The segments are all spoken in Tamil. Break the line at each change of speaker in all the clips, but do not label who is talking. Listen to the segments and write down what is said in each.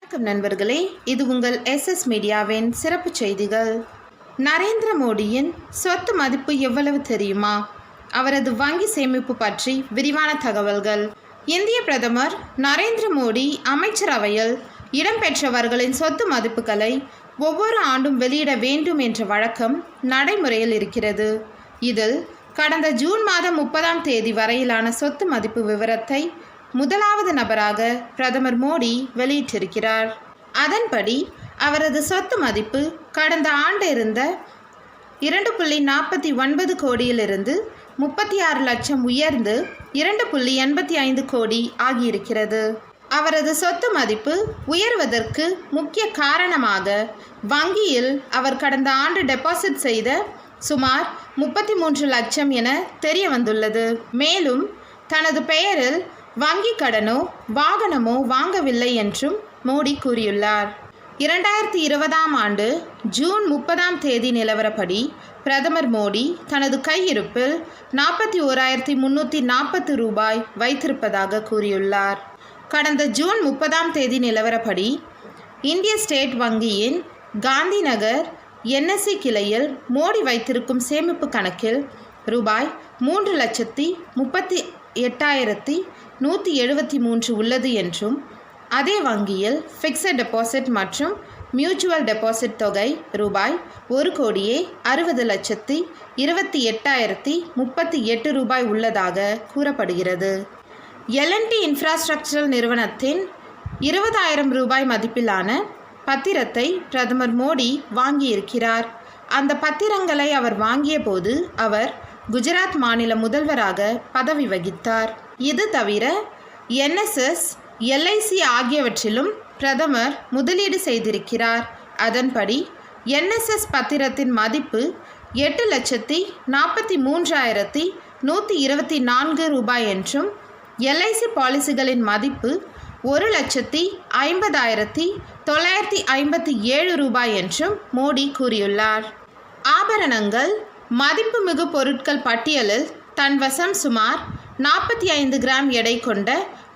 வணக்கம் நண்பர்களே, இது உங்கள் SS மீடியாவின் சிறப்பு செய்திகள். நரேந்திர மோடியின் சொத்து மதிப்பு எவ்வளவு தெரியுமா? அவரது வங்கி சேமிப்பு பற்றி விரிவான தகவல்கள். இந்திய பிரதமர் நரேந்திர மோடி அமைச்சரவையில் இடம்பெற்றவர்களின் சொத்து மதிப்புகளை ஒவ்வொரு ஆண்டும் வெளியிட வேண்டும் என்ற வழக்கம் நடைமுறையில் இருக்கிறது. இதில் கடந்த ஜூன் மாதம் 30 வரையிலான சொத்து மதிப்பு விவரத்தை முதலாவது நபராக பிரதமர் மோடி வெளியிட்டிருக்கிறார். அதன்படி அவரது சொத்து மதிப்பு கடந்த ஆண்டு இருந்த 2.49 கோடியிலிருந்து 36 லட்சம் உயர்ந்து 2.85 கோடி ஆகியிருக்கிறது. அவரது சொத்து மதிப்பு உயர்வதற்கு முக்கிய காரணமாக வங்கியில் அவர் கடந்த ஆண்டு டெபாசிட் செய்த சுமார் 33 லட்சம் என தெரிய வந்துள்ளது. மேலும் தனது பெயரில் வங்கி கடனோ வாகனமோ வாங்கவில்லை என்றும் மோடி கூறியுள்ளார். 2020 ஆண்டு ஜூன் 30 நிலவரப்படி பிரதமர் மோடி தனது கையிருப்பில் 41,340 ரூபாய் வைத்திருப்பதாக கூறியுள்ளார். கடந்த ஜூன் 30 நிலவரப்படி இந்திய ஸ்டேட் வங்கியின் காந்தி நகர் NSE கிளையில் மோடி வைத்திருக்கும் சேமிப்பு கணக்கில் ரூபாய் 3,38,173 உள்ளது என்றும், அதே வங்கியில் ஃபிக்ஸட் டெபாசிட் மற்றும் மியூச்சுவல் டெபாசிட் தொகை ரூபாய் 1,60,28,038 ரூபாய் உள்ளதாக கூறப்படுகிறது. L&T இன்ஃப்ராஸ்ட்ரக்சரல் நிறுவனத்தின் 20,000 ரூபாய் மதிப்பிலான பத்திரத்தை பிரதமர் மோடி வாங்கியிருக்கிறார். அந்த பத்திரங்களை அவர் வாங்கிய போது அவர் குஜராத் மாநில முதல்வராக பதவி வகித்தார். இது தவிர NSS, LIC ஆகியவற்றிலும் பிரதமர் முதலீடு செய்திருக்கிறார். அதன்படி NSS பத்திரத்தின் மதிப்பு 8,43,124 ரூபாய் என்றும், LIC பாலிசிகளின் மதிப்பு 1,50,957 ரூபாய் என்றும் மோடி கூறியுள்ளார். ஆபரணங்கள் மதிப்புமிகு பொருட்கள் பட்டியலில் தன் வசம் சுமார் 45 கிராம் எடை கொண்ட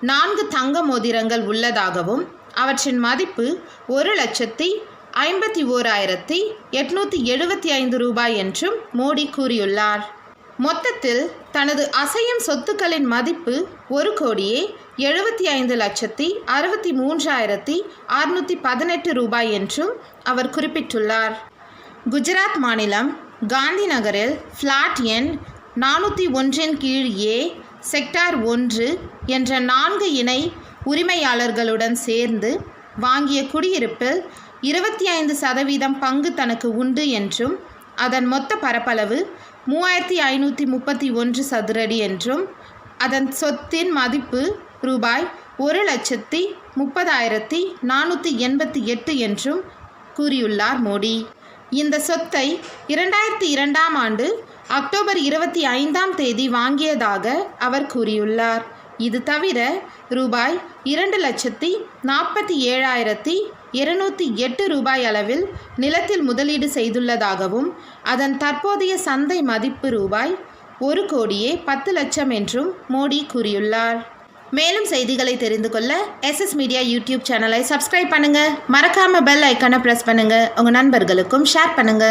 4 தங்க மோதிரங்கள் உள்ளதாகவும், அவற்றின் மதிப்பு 1,51,875 ரூபாய் என்றும் மோடி கூறியுள்ளார். மொத்தத்தில் தனது அசையும் சொத்துக்களின் மதிப்பு 1,70,73,618 ரூபாய் என்றும் அவர் குறிப்பிட்டுள்ளார். குஜராத் மாநிலம் காந்தி நகரில் ஃப்ளாட் எண் 401 கீழ் A செக்டார் 1 என்ற 4 இணை உரிமையாளர்களுடன் சேர்ந்து வாங்கிய குடியிருப்பில் 25% பங்கு தனக்கு உண்டு என்றும், அதன் மொத்த பரப்பளவு 3,531 சதுரடி என்றும், அதன் சொத்தின் மதிப்பு ரூபாய் 1,30,488 என்றும் கூறியுள்ளார் மோடி. இந்த சொத்தை 2002 ஆண்டு அக்டோபர் 25 வாங்கியதாக அவர் கூறியுள்ளார். இது தவிர ரூபாய் 2,47,208 ரூபாய் அளவில் நிலத்தில் முதலீடு செய்துள்ளதாகவும், அதன் தற்போதைய சந்தை மதிப்பு ரூபாய் 1,10,00,000 என்றும் மோடி கூறியுள்ளார். மேலும் செய்திகளை தெரிந்து கொள்ள SS மீடியா யூடியூப் சேனலை சப்ஸ்கிரைப் பண்ணுங்கள். மறக்காமல் பெல் ஐக்கானை ப்ரெஸ் பண்ணுங்கள். உங்கள் நண்பர்களுக்கும் ஷேர் பண்ணுங்கள்.